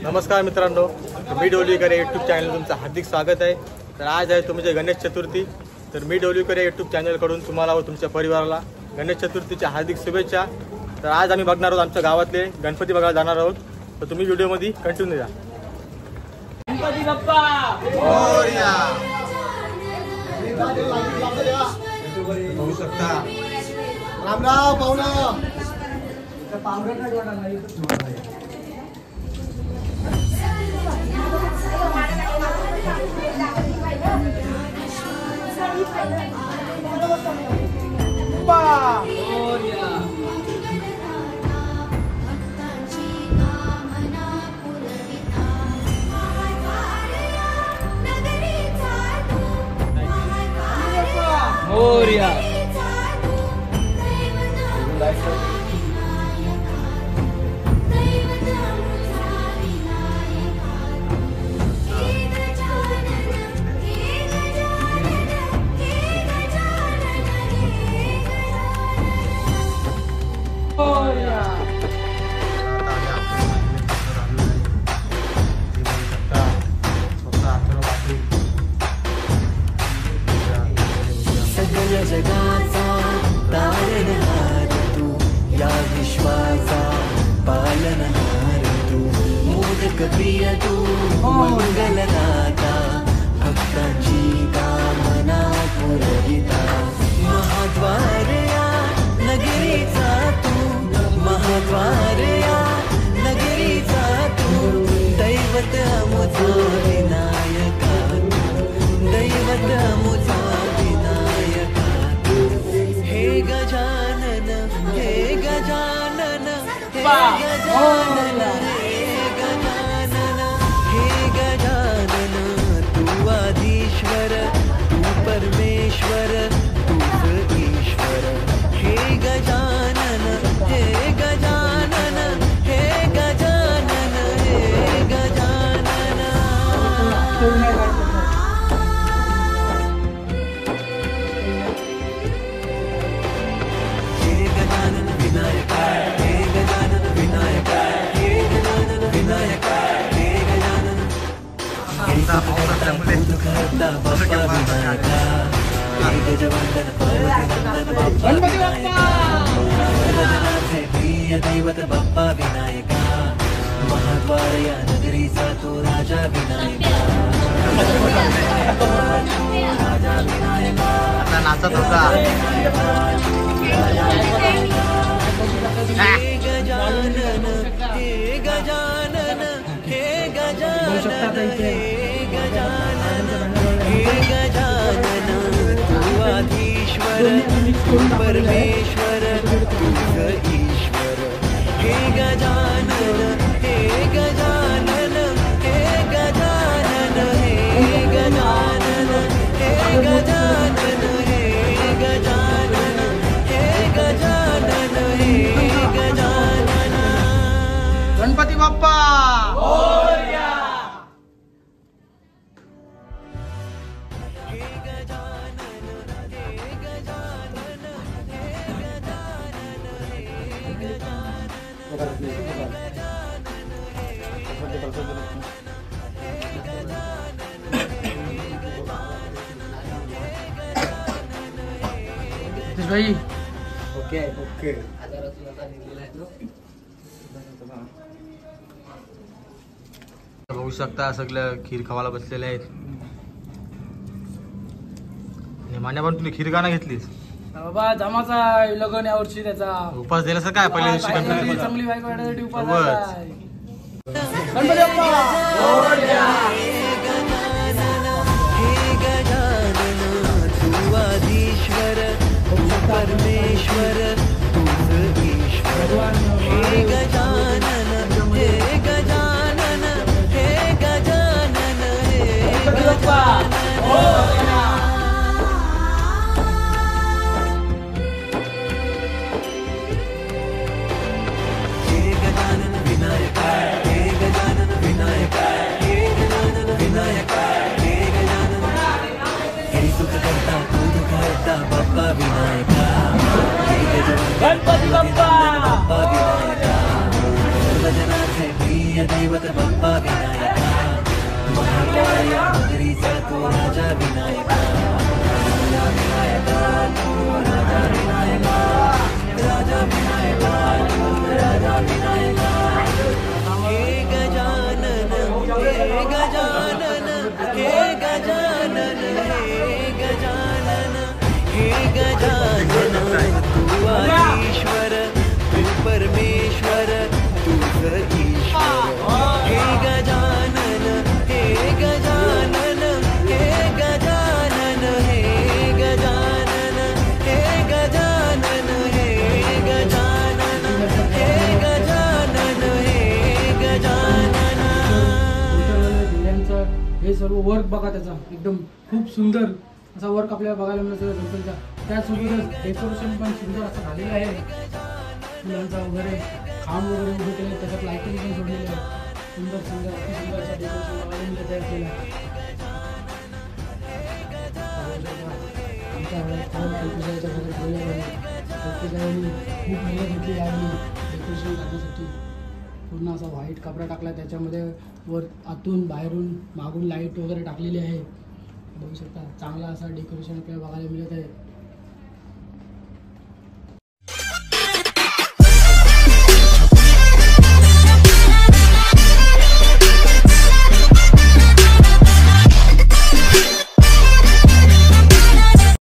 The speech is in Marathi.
नमस्कार मित्रांनो, मी डोलीकर यूट्यूब चॅनल तुमचं हार्दिक स्वागत आहे। तर आज आहे तुमचे गणेश चतुर्थी। तर मी डोलीकर यूट्यूब चॅनलकडून तुम्हाला व तुमच्या परिवाराला गणेश चतुर्थीच्या हार्दिक शुभेच्छा। तर आज आम्ही बघणार आहोत आमच्या गावातले गणपती बघायला जाणार आहोत। तर तुम्ही व्हिडिओमध्ये कंटिन्यू द्या। गणपती बाप्पा मोरया। बघू शकता राम राम पाहुणा मोरया जगाचा तारणहार तू, या विश्वाचा पालनहार तू, मोदक प्रिय तू, मंगलदाता, भक्तांची कामना पुरविता, महाद्वार या नगरीचा तू, महाद्वार या नगरीचा तू, दैवत अमुचा विनायका तू, दैवत अमुचा गजानन हे गजानन हे गजानन हे गजानन हे गजानन तू आधीश्वर तू परमेश्वर तूच ईश्वर हे गजानन हे गजानन हे गजानन हे गजानन दैवत बाप्पा विनायका, महाद्वार या नगरीचा तो राजा विनायका, राजा विनायका नाचत होता। हे गजानन हे गजानन हे गजानन हे गजानन हे गजानन तू आधीश्वर तू परमेश्वर तूच ईश्वर हे गजानन हे गजानन हे गजानन हे गजानन हे गजानन हे गजानन हे गजानन हे गजानन गणपती बाप्पा मोरया हे गजानन हे गजानन हे गजानन हे गजानन भाई ओके ओके बघू शकता सगळं खीर खावायला बसलेले आहेत। मान्या पण तुम्ही खीर का नाही घेतलीस? बाबा जमाचा लगन या वर्षी त्याचा उपास दिला काय पहिल्या दिवशी गणपती चांगली बायको वाढण्यासाठी उपास सोबत. आहे. गणपती बाप्पा मोरया हे गजानन तू आधीश्वर तू परमेश्वर तूच ईश्वर हे गजानन हे गजानन हे गजानन हे गजानन हे गजानन विनायका हे गजानन विनायका हे गणपत बाप्पा विनायका महाकाय नगरीचा तो राजा विनायका राजा विनायका तू राजा विनायका राजा विनायका तू राजा विनायका हे गजानन हे गजानन हे गजानन हे गजानन हे गजानन तू आदिश्वर तू परमेश्वर तूच ईश्वर हे गजानन हे गजानन हे गजानन हे गजानन हे गजानन हे गजानन हे गजानन हे गजानन दिव्यांचं हे सर्व वर्क बघा त्याचा एकदम खूप सुंदर असा वर्क आपल्याला बघायला मिळतो गणपतीचा. त्यासोबतच डेकोरेशन पण सुंदर असं झालेलं आहे. फुलांचा वगैरे खांब वगैरे उभे केले, त्याच्यात लायटिंग पण जोडलेली आहे. सुंदर सुंदर अति सुंदर असं डेकोरेशन बघायला मिळतं तयार केलं आहे. आमच्या गणपतीच्या खूप मेहनत घेतली यावेळी डेकोरेशन करण्यासाठी. पूर्ण असा व्हाईट कपडा टाकला, त्याच्यामध्ये वर आतून बाहेरून मागून लाईट वगैरे टाकलेली आहे. बघू शकता चांगला असा डेकोरेशन आपल्याला बघायला मिळत आहे.